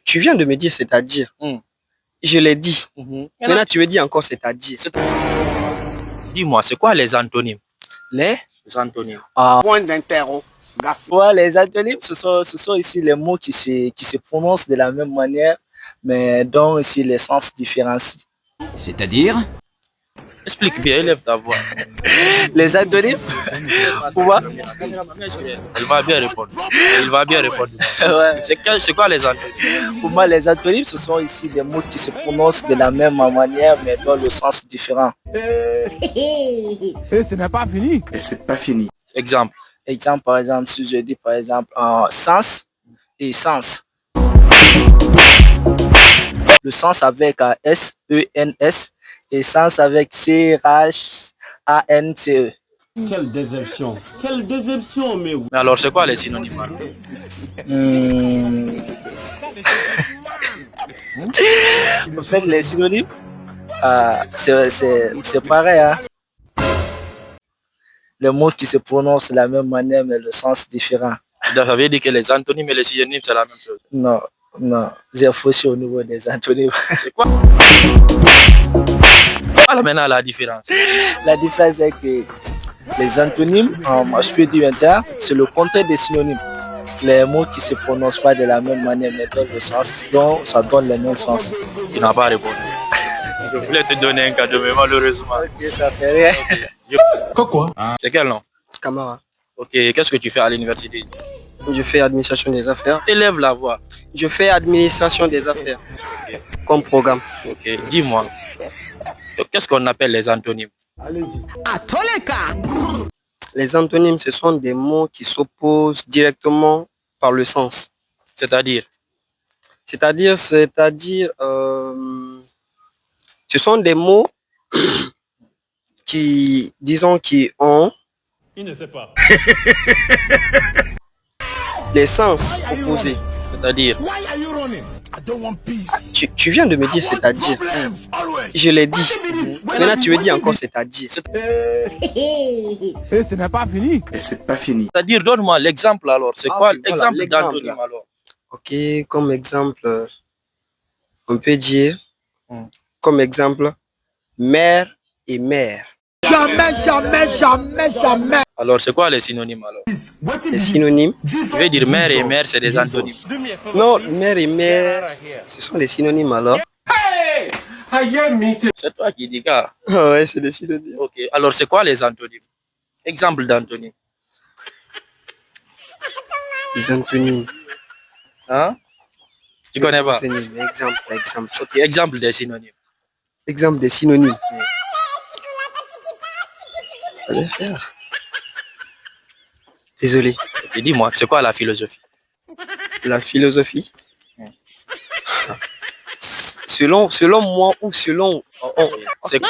Tu viens de me dire c'est-à-dire. Je l'ai dit. Maintenant, tu me dis encore c'est-à-dire. Dis-moi, c'est quoi les antonymes? Les antonymes. Point d'interrogation. Ouais, les antonymes, ce sont ici les mots qui se prononcent de la même manière, mais dont ici les sens différencient. C'est-à-dire? Explique bien, élève ta voix. Les antonymes, pour moi, Il va bien répondre. Il va bien répondre. ouais. C'est quoi les antonymes? Pour moi, les antonymes, ce sont ici des mots qui se prononcent de la même manière, mais dont le sens différent. Et ce n'est pas fini. Et c'est pas fini. Exemple. Exemple, par exemple, si je dis par exemple sens et sens. Le sens avec S-E-N-S et sens avec C-H-A-N-C-E. Quelle déception. Quelle déception, mais... Mais alors, c'est quoi les synonymes alors? En fait, les synonymes, c'est pareil. Hein? Les mots qui se prononcent de la même manière, mais le sens différent. Ça veut dire que les antonymes et les synonymes, c'est la même chose. Non, j'ai fauché au niveau des antonymes. C'est quoi? Voilà maintenant la différence. La différence, c'est que les antonymes, je peux dire maintenant, c'est le contraire des synonymes. Les mots qui ne se prononcent pas de la même manière, mais dans le sens, donc ça donne le même sens. Tu n'as pas répondu. Je voulais te donner un cadeau, mais malheureusement. Ok, ça fait rien. Quoi? C'est quel nom? Camara. Ok, qu'est-ce que tu fais à l'université? Je fais administration des affaires. Élève la voix. Je fais administration des affaires. Comme programme. Ok, dis-moi. Qu'est-ce qu'on appelle les antonymes? Allez-y. À tous les cas. Les antonymes, ce sont des mots qui s'opposent directement par le sens. C'est-à-dire? Ce sont des mots qui, disons, qui ont... Il ne sait pas. les sens opposés. C'est-à-dire? Tu viens de me dire c'est-à-dire. Je l'ai dit. Maintenant, tu me dis encore c'est-à-dire. Et ce n'est pas fini. Et c'est pas fini. C'est-à-dire, donne-moi l'exemple alors. C'est quoi l'exemple d'antonyme alors? Ok, comme exemple, on peut dire, comme exemple, mère et mère. Jamais. Alors, c'est quoi les synonymes alors? Les synonymes? Tu veux dire mère et mère, c'est des antonymes? Non, mère et mère, ce sont des synonymes alors. C'est toi qui dis, gars. Ah ouais, c'est des synonymes. Ok, alors c'est quoi les antonymes? Exemple d'antonyme. Les antonymes. Hein? Tu connais pas? Exemple. Ok, exemple des synonymes. Exemple des synonymes. Allez faire. Désolé. Ok, dis-moi, c'est quoi la philosophie? La philosophie. Selon moi ou selon... C'est